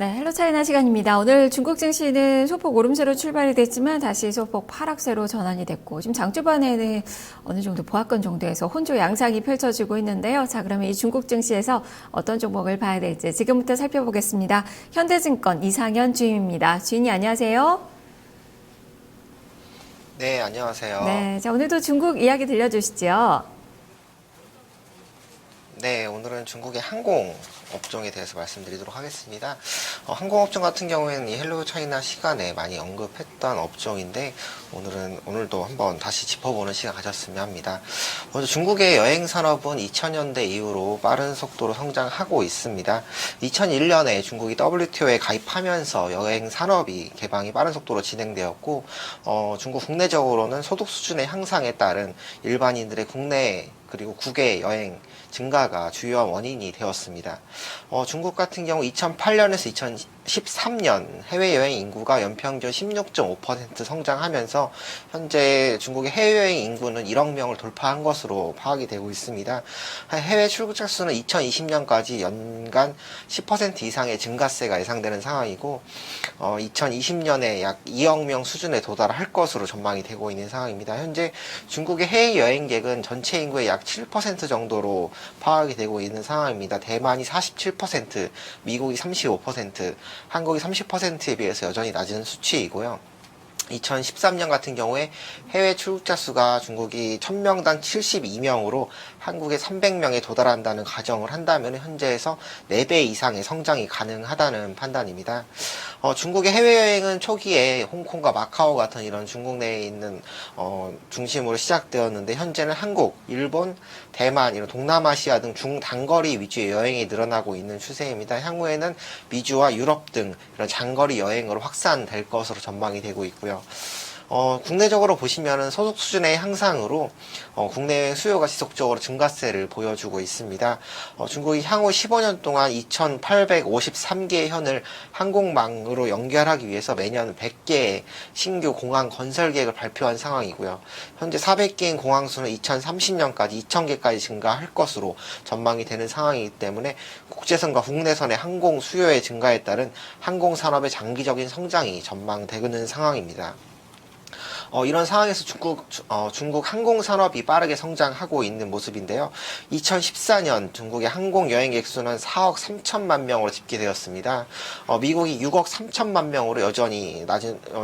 네, 헬로 차이나 시간입니다. 오늘 중국 증시는 소폭 오름세로 출발이 됐지만 다시 소폭 하락세로 전환이 됐고 지금 장주반에는 어느 정도 보합권 정도에서 혼조 양상이 펼쳐지고 있는데요. 자, 그러면 이 중국 증시에서 어떤 종목을 봐야 될지 지금부터 살펴보겠습니다. 현대증권 이상현 주임입니다. 주인이 안녕하세요. 네, 안녕하세요. 네, 자, 오늘도 중국 이야기 들려주시죠. 네, 오늘은 중국의 항공 업종에 대해서 말씀드리도록 하겠습니다. 항공업종 같은 경우에는 이 헬로 차이나 시간에 많이 언급했던 업종인데 오늘도 한번 다시 짚어보는 시간 가졌으면 합니다. 먼저 중국의 여행 산업은 2000년대 이후로 빠른 속도로 성장하고 있습니다. 2001년에 중국이 WTO에 가입하면서 여행 산업이 개방이 빠른 속도로 진행되었고 중국 국내적으로는 소득 수준의 향상에 따른 일반인들의 국내 그리고 국외 여행 증가가 주요 원인이 되었습니다. 중국 같은 경우 2008년에서 2013년 해외여행 인구가 연평균 16.5% 성장하면서 현재 중국의 해외여행 인구는 1억 명을 돌파한 것으로 파악이 되고 있습니다. 해외 출국자 수는 2020년까지 연간 10% 이상의 증가세가 예상되는 상황이고 2020년에 약 2억 명 수준에 도달할 것으로 전망이 되고 있는 상황입니다. 현재 중국의 해외여행객은 전체 인구의 약 7% 정도로 파악이 되고 있는 상황입니다. 대만이 47%, 미국이 35%, 한국이 30%에 비해서 여전히 낮은 수치이고요. 2013년 같은 경우에 해외 출국자 수가 중국이 1000명당 72명으로 한국의 300명에 도달한다는 가정을 한다면 현재에서 4배 이상의 성장이 가능하다는 판단입니다. 중국의 해외여행은 초기에 홍콩과 마카오 같은 이런 중국 내에 있는 중심으로 시작되었는데 현재는 한국, 일본, 대만, 이런 동남아시아 등 중단거리 위주의 여행이 늘어나고 있는 추세입니다. 향후에는 미주와 유럽 등 이런 장거리 여행으로 확산될 것으로 전망이 되고 있고요. 국내적으로 보시면은 소득 수준의 향상으로 국내 수요가 지속적으로 증가세를 보여주고 있습니다. 중국이 향후 15년 동안 2,853개의 현을 항공망으로 연결하기 위해서 매년 100개의 신규 공항 건설 계획을 발표한 상황이고요. 현재 400개인 공항 수는 2030년까지 2,000개까지 증가할 것으로 전망이 되는 상황이기 때문에 국제선과 국내선의 항공 수요의 증가에 따른 항공 산업의 장기적인 성장이 전망되는 상황입니다. 이런 상황에서 중국 항공산업이 빠르게 성장하고 있는 모습인데요. 2014년 중국의 항공 여행객 수는 4억 3천만 명으로 집계되었습니다. 미국이 6억 3천만 명으로 여전히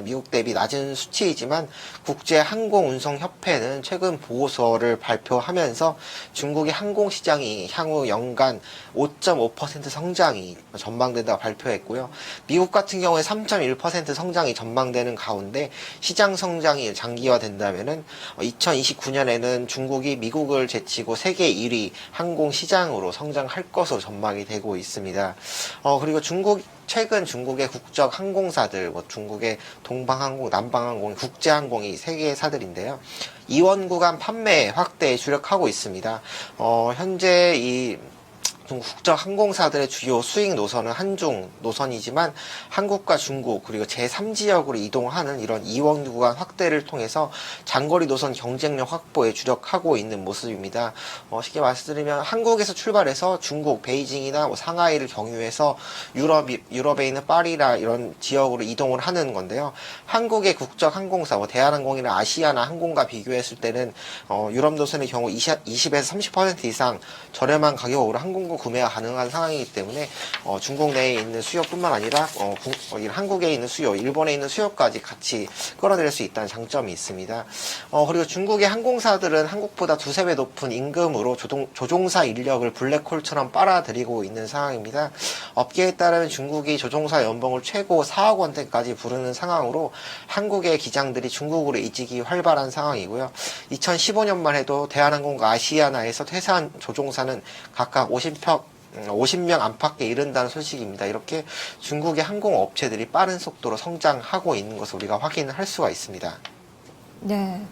미국 대비 낮은 수치이지만 국제항공운송협회는 최근 보고서를 발표하면서 중국의 항공시장이 향후 연간 5.5% 성장이 전망된다고 발표했고요. 미국 같은 경우에 3.1% 성장이 전망되는 가운데 시장 성장이 장기화된다면은 2029년에는 중국이 미국을 제치고 세계 1위 항공 시장으로 성장할 것으로 전망이 되고 있습니다. 그리고 최근 중국의 국적 항공사들, 중국의 동방항공, 남방항공, 국제항공이 세 개의 사들인데요. 이원 구간 판매 확대에 주력하고 있습니다. 현재 이 중국 국적 항공사들의 주요 수익 노선은 한중 노선이지만 한국과 중국 그리고 제3지역으로 이동하는 이런 이원 구간 확대를 통해서 장거리 노선 경쟁력 확보에 주력하고 있는 모습입니다. 쉽게 말씀드리면 한국에서 출발해서 중국 베이징이나 상하이를 경유해서 유럽에 있는 파리나 이런 지역으로 이동을 하는 건데요. 한국의 국적 항공사 대한항공이나 아시아나 항공과 비교했을 때는 유럽 노선의 경우 20에서 30% 이상 저렴한 가격으로 항공권 구매가 가능한 상황이기 때문에 중국 내에 있는 수요뿐만 아니라 한국에 있는 수요, 일본에 있는 수요까지 같이 끌어들일 수 있다는 장점이 있습니다. 그리고 중국의 항공사들은 한국보다 2~3배 높은 임금으로 조종사 인력을 블랙홀처럼 빨아들이고 있는 상황입니다. 업계에 따르면 중국이 조종사 연봉을 최고 4억 원대까지 부르는 상황으로 한국의 기장들이 중국으로 이직이 활발한 상황이고요. 2015년만 해도 대한항공과 아시아나에서 퇴사한 조종사는 각각 50명 안팎에 이른다는 소식입니다. 이렇게 중국의 항공업체들이 빠른 속도로 성장하고 있는 것을 우리가 확인할 수가 있습니다. 네.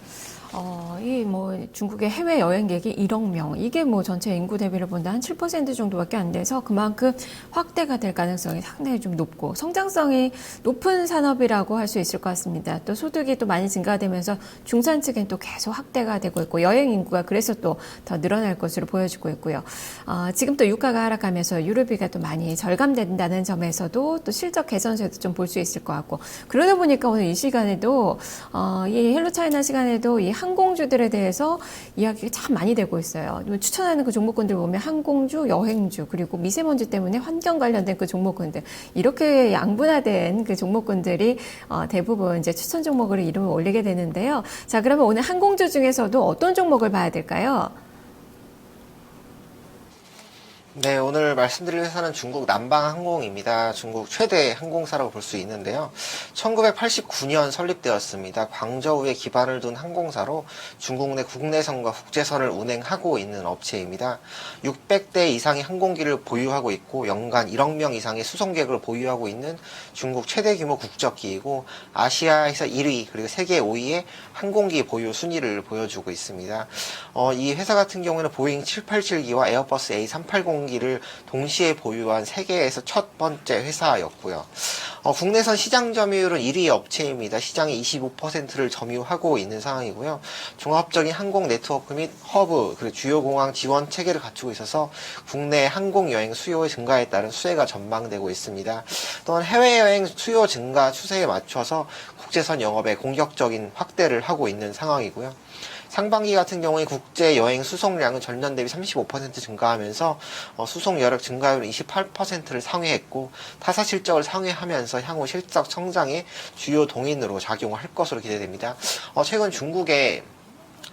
이 뭐 중국의 해외 여행객이 1억 명, 이게 뭐 전체 인구 대비를 본다 한 7% 정도밖에 안 돼서 그만큼 확대가 될 가능성이 상당히 좀 높고 성장성이 높은 산업이라고 할 수 있을 것 같습니다. 또 소득이 또 많이 증가되면서 중산층은 또 계속 확대가 되고 있고 여행 인구가 그래서 또 더 늘어날 것으로 보여지고 있고요. 지금 또 유가가 하락하면서 유류비가 또 많이 절감된다는 점에서도 또 실적 개선세도 좀 볼 수 있을 것 같고 그러다 보니까 오늘 이 시간에도 이 헬로 차이나 시간에도 이 항공주들에 대해서 이야기가 참 많이 되고 있어요. 추천하는 그 종목군들 보면 항공주, 여행주, 그리고 미세먼지 때문에 환경 관련된 그 종목군들 이렇게 양분화된 그 종목군들이 대부분 이제 추천 종목으로 이름을 올리게 되는데요. 자, 그러면 오늘 항공주 중에서도 어떤 종목을 봐야 될까요? 네, 오늘 말씀드릴 회사는 중국 남방항공입니다. 중국 최대 항공사라고 볼 수 있는데요. 1989년 설립되었습니다. 광저우에 기반을 둔 항공사로 중국 내 국내선과 국제선을 운행하고 있는 업체입니다. 600대 이상의 항공기를 보유하고 있고 연간 1억 명 이상의 수송객을 보유하고 있는 중국 최대 규모 국적기이고 아시아에서 1위 그리고 세계 5위의 항공기 보유 순위를 보여주고 있습니다. 이 회사 같은 경우에는 보잉 787기와 에어버스 A380 기를 동시에 보유한 세계에서 첫 번째 회사였고요. 국내선 시장 점유율은 1위 업체입니다. 시장의 25%를 점유하고 있는 상황이고요. 종합적인 항공 네트워크 및 허브 그리고 주요 공항 지원 체계를 갖추고 있어서 국내 항공 여행 수요의 증가에 따른 수혜가 전망되고 있습니다. 또한 해외여행 수요 증가 추세에 맞춰서 국제선 영업에 공격적인 확대를 하고 있는 상황이고요. 상반기 같은 경우에 국제 여행 수송량은 전년 대비 35% 증가하면서 수송 여력 증가율 28%를 상회했고 타사 실적을 상회하면서 향후 실적 성장의 주요 동인으로 작용할 것으로 기대됩니다. 최근 중국의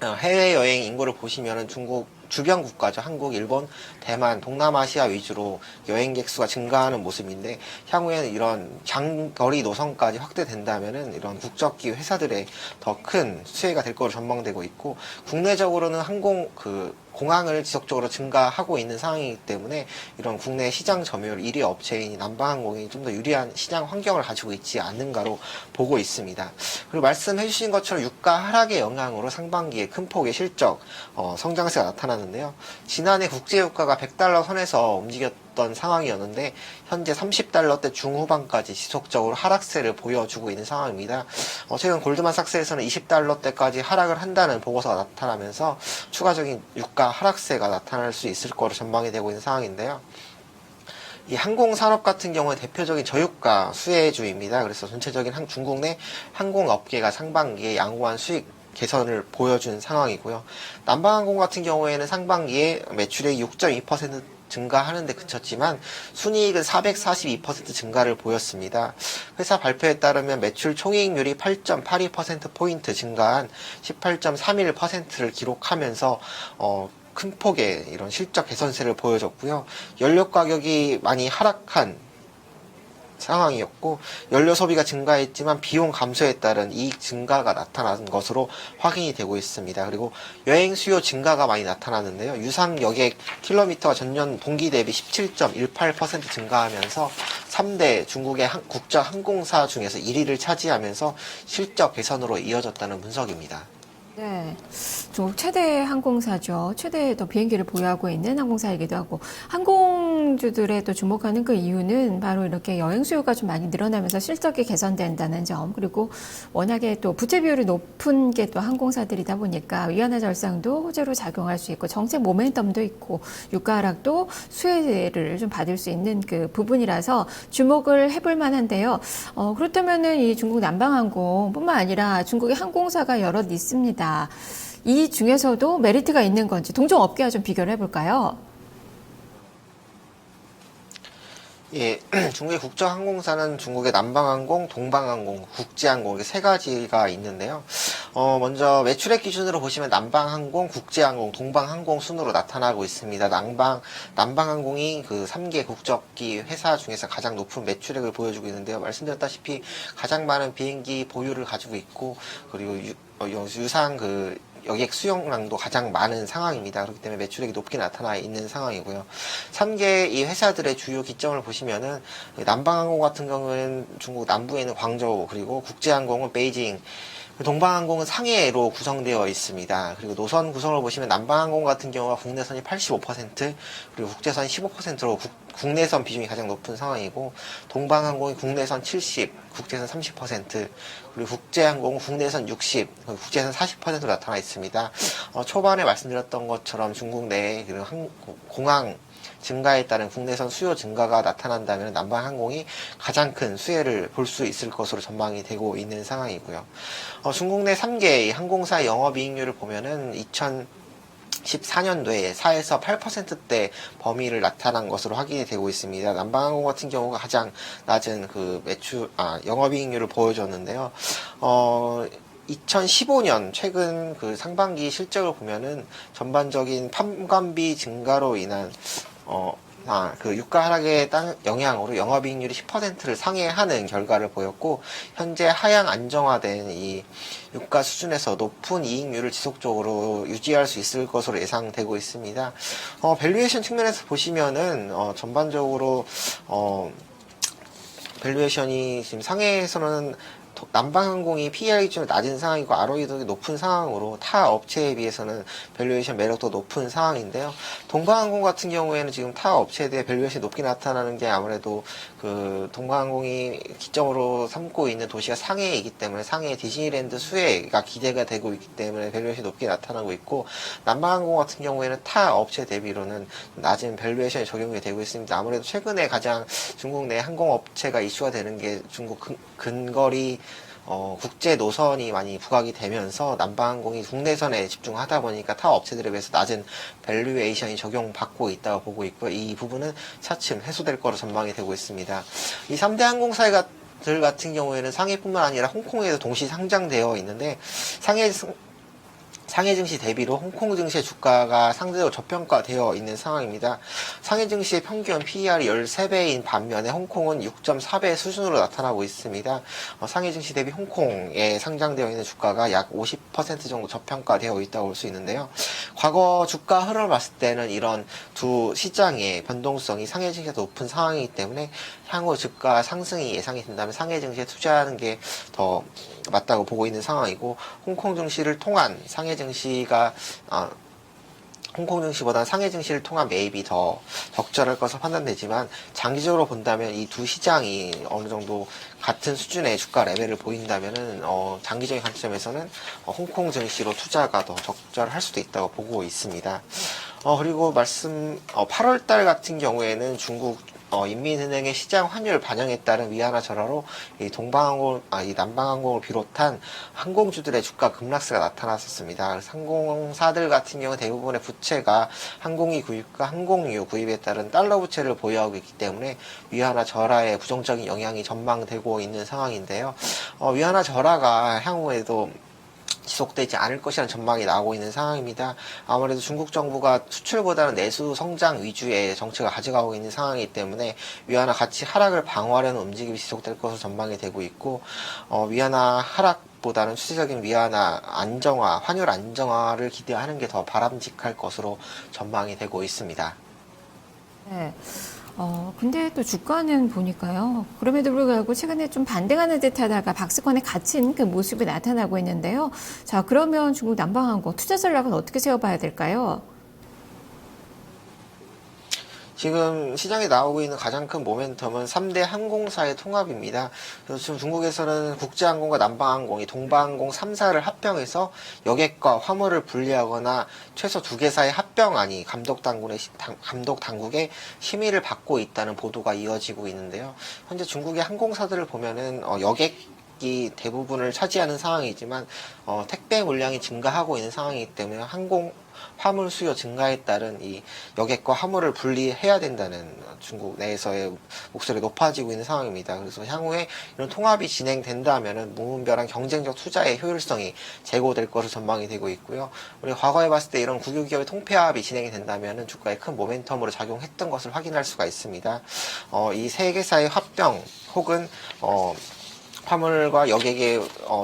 해외여행 인구를 보시면은 중국 주변 국가죠. 한국, 일본, 대만, 동남아시아 위주로 여행객 수가 증가하는 모습인데 향후에는 이런 장거리 노선까지 확대된다면은 이런 국적기 회사들의 더 큰 수혜가 될 것으로 전망되고 있고 국내적으로는 공항을 지속적으로 증가하고 있는 상황이기 때문에 이런 국내 시장 점유율 1위 업체인 남방항공이 좀 더 유리한 시장 환경을 가지고 있지 않는가로 보고 있습니다. 그리고 말씀해 주신 것처럼 유가 하락의 영향으로 상반기에 큰 폭의 실적 성장세가 나타났는데요. 지난해 국제유가가 100달러 선에서 움직였던 상황이었는데 현재 30달러대 중후반까지 지속적으로 하락세를 보여주고 있는 상황입니다. 최근 골드만삭스에서는 20달러대까지 하락을 한다는 보고서가 나타나면서 추가적인 유가 하락세가 나타날 수 있을 거로 전망이 되고 있는 상황인데요. 이 항공산업 같은 경우에 대표적인 저유가 수혜주입니다. 그래서 전체적인 중국 내 항공업계가 상반기에 양호한 수익 개선을 보여준 상황이고요. 남방항공 같은 경우에는 상반기에 매출액이 6.2% 증가하는데 그쳤지만 순이익은 442% 증가를 보였습니다. 회사 발표에 따르면 매출 총이익률이 8.82%포인트 증가한 18.31%를 기록하면서 큰 폭의 이런 실적 개선세를 보여줬고요. 연료 가격이 많이 하락한 상황이었고 연료 소비가 증가했지만 비용 감소에 따른 이익 증가가 나타난 것으로 확인이 되고 있습니다. 그리고 여행 수요 증가가 많이 나타났는데요. 유상 여객 킬로미터가 전년 동기 대비 17.18% 증가하면서 3대 중국의 국적 항공사 중에서 1위를 차지하면서 실적 개선으로 이어졌다는 분석입니다. 네, 중국 최대 항공사죠. 최대 더 비행기를 보유하고 있는 항공사이기도 하고 항공주들에 또 주목하는 그 이유는 바로 이렇게 여행 수요가 좀 많이 늘어나면서 실적이 개선된다는 점 그리고 워낙에 또 부채 비율이 높은 게 또 항공사들이다 보니까 위안화 절상도 호재로 작용할 수 있고 정책 모멘텀도 있고 유가 하락도 수혜를 좀 받을 수 있는 그 부분이라서 주목을 해볼 만한데요. 그렇다면은 이 중국 남방항공뿐만 아니라 중국의 항공사가 여럿 있습니다. 이 중에서도 메리트가 있는 건지 동종 업계와 좀 비교를 해볼까요? 예, 중국의 국적항공사는 중국의 남방항공, 동방항공, 국제항공 이렇게 세 가지가 있는데요. 먼저 매출액 기준으로 보시면 남방항공, 국제항공, 동방항공 순으로 나타나고 있습니다. 남방항공이 그 3개 국적기 회사 중에서 가장 높은 매출액을 보여주고 있는데요. 말씀드렸다시피 가장 많은 비행기 보유를 가지고 있고 그리고 유상 여객 수용량도 가장 많은 상황입니다. 그렇기 때문에 매출액이 높게 나타나 있는 상황이고요. 3개 이 회사들의 주요 기점을 보시면은 남방항공 같은 경우는 중국 남부에 있는 광저우 그리고 국제항공은 베이징 동방항공은 상해로 구성되어 있습니다. 그리고 노선 구성을 보시면 남방항공 같은 경우가 국내선이 85%, 그리고 국제선이 15%로 국내선 비중이 가장 높은 상황이고, 동방항공이 국내선 70, 국제선 30%, 그리고 국제항공은 국내선 60, 국제선 40%로 나타나 있습니다. 초반에 말씀드렸던 것처럼 중국 내에 공항 증가에 따른 국내선 수요 증가가 나타난다면 남방항공이 가장 큰 수혜를 볼 수 있을 것으로 전망이 되고 있는 상황이고요. 중국 내 3개 항공사의 영업이익률을 보면은 2014년도에 4에서 8%대 범위를 나타난 것으로 확인이 되고 있습니다. 남방항공 같은 경우가 가장 낮은 영업이익률을 보여줬는데요. 2015년 최근 그 상반기 실적을 보면은 전반적인 판관비 증가로 인한 그 유가 하락의 영향으로 영업이익률이 10%를 상회하는 결과를 보였고, 현재 하향 안정화된 이 유가 수준에서 높은 이익률을 지속적으로 유지할 수 있을 것으로 예상되고 있습니다. 밸류에이션 측면에서 보시면은 전반적으로 밸류에이션이 지금 상해에서는 남방항공이 PER 기준으로 낮은 상황이고 ROE도 높은 상황으로 타 업체에 비해서는 밸류에이션 매력도 높은 상황인데요. 동방항공 같은 경우에는 지금 타 업체에 대해 밸류에이션이 높게 나타나는 게 아무래도 그 동방항공이 기점으로 삼고 있는 도시가 상해이기 때문에 상해 디즈니랜드 수혜가 기대가 되고 있기 때문에 밸류에이션이 높게 나타나고 있고, 남방항공 같은 경우에는 타 업체 대비로는 낮은 밸류에이션이 적용이 되고 있습니다. 아무래도 최근에 가장 중국 내 항공업체가 이슈가 되는 게 중국 근거리 국제 노선이 많이 부각이 되면서 남방항공이 국내선에 집중하다 보니까 타 업체들에 비해서 낮은 밸류에이션이 적용받고 있다고 보고 있고요. 이 부분은 차츰 해소될 거로 전망이 되고 있습니다. 이 3대 항공사들 같은 경우에는 상해뿐만 아니라 홍콩에도 동시 상장되어 있는데, 상해 증시 대비로 홍콩 증시의 주가가 상대적으로 저평가되어 있는 상황입니다. 상해 증시의 평균 PER이 13배인 반면에 홍콩은 6.4배 수준으로 나타나고 있습니다. 상해 증시 대비 홍콩에 상장되어 있는 주가가 약 50% 정도 저평가되어 있다고 볼 수 있는데요. 과거 주가 흐름을 봤을 때는 이런 두 시장의 변동성이 상해 증시가 높은 상황이기 때문에 향후 주가 상승이 예상이 된다면 상해 증시에 투자하는 게 더 맞다고 보고 있는 상황이고, 홍콩 증시를 통한 상해 증시가 홍콩 증시보다 상해 증시를 통한 매입이 더 적절할 것으로 판단되지만, 장기적으로 본다면 이 두 시장이 어느 정도 같은 수준의 주가 레벨을 보인다면은 장기적인 관점에서는 홍콩 증시로 투자가 더 적절할 수도 있다고 보고 있습니다. 그리고 8월달 같은 경우에는 중국 인민은행의 시장 환율 반영에 따른 위안화 절하로 이 남방항공을 비롯한 항공주들의 주가 급락세가 나타났었습니다. 그래서 항공사들 같은 경우 대부분의 부채가 항공기 구입과 항공유 구입에 따른 달러 부채를 보유하고 있기 때문에 위안화 절하에 부정적인 영향이 전망되고 있는 상황인데요. 위안화 절하가 향후에도 지속되지 않을 것이라는 전망이 나오고 있는 상황입니다. 아무래도 중국 정부가 수출보다는 내수 성장 위주의 정책을 가져가고 있는 상황이기 때문에 위안화 가치 하락을 방어하려는 움직임이 지속될 것으로 전망이 되고 있고, 위안화 하락보다는 추세적인 위안화 안정화, 환율 안정화를 기대하는 게 더 바람직할 것으로 전망이 되고 있습니다. 네. 근데 또 주가는 보니까요. 그럼에도 불구하고 최근에 좀 반등하는 듯 하다가 박스권에 갇힌 그 모습이 나타나고 있는데요. 자, 그러면 중국 남방항공 투자 전략은 어떻게 세워봐야 될까요? 지금 시장에 나오고 있는 가장 큰 모멘텀은 3대 항공사의 통합입니다. 그래서 지금 중국에서는 국제항공과 남방항공이 동방항공 3사를 합병해서 여객과 화물을 분리하거나 최소 2개사의 합병안이 감독 당국의 심의를 받고 있다는 보도가 이어지고 있는데요. 현재 중국의 항공사들을 보면은 여객이 대부분을 차지하는 상황이지만 택배 물량이 증가하고 있는 상황이기 때문에 화물 수요 증가에 따른 이 여객과 화물을 분리해야 된다는 중국 내에서의 목소리가 높아지고 있는 상황입니다. 그래서 향후에 이런 통합이 진행된다면은 무분별한 경쟁적 투자의 효율성이 제고될 것으로 전망이 되고 있고요. 우리 과거에 봤을 때 이런 국유기업의 통폐합이 진행이 된다면은 주가에 큰 모멘텀으로 작용했던 것을 확인할 수가 있습니다. 이 세 개사의 합병 혹은 화물과 여객의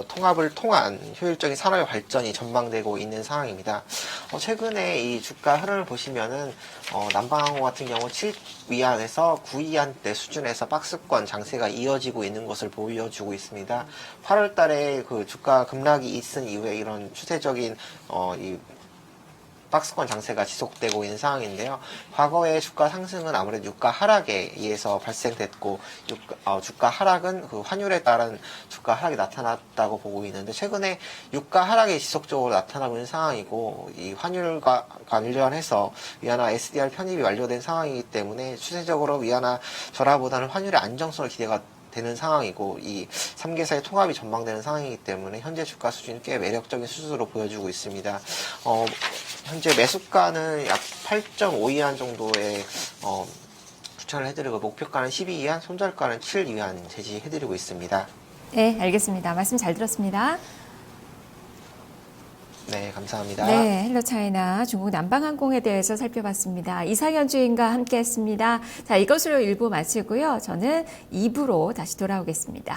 통합을 통한 효율적인 산업의 발전이 전망되고 있는 상황입니다. 최근에 이 주가 흐름을 보시면은 남방항공 같은 경우 7위안에서 9위안대 수준에서 박스권 장세가 이어지고 있는 것을 보여주고 있습니다. 8월 달에 그 주가 급락이 있은 이후에 이런 추세적인 이 박스권 장세가 지속되고 있는 상황인데요. 과거의 주가 상승은 아무래도 유가 하락에 의해서 발생됐고, 주가 하락은 그 환율에 따른 주가 하락이 나타났다고 보고 있는데, 최근에 유가 하락이 지속적으로 나타나고 있는 상황이고, 이 환율과 관련해서 위안화 SDR 편입이 완료된 상황이기 때문에 추세적으로 위안화 절하보다는 환율의 안정성을 기대가 되는 상황이고, 이 3개사의 통합이 전망되는 상황이기 때문에 현재 주가 수준이 꽤 매력적인 수준으로 보여주고 있습니다. 현재 매수가는 약 8.5위안 정도의 추천을 해드리고, 목표가는 12위안, 손절가는 7위안 제시해드리고 있습니다. 네, 알겠습니다. 말씀 잘 들었습니다. 네, 감사합니다. 네, 헬로차이나 중국 남방항공에 대해서 살펴봤습니다. 이상현 주인과 함께했습니다. 자, 이것으로 1부 마치고요. 저는 2부로 다시 돌아오겠습니다.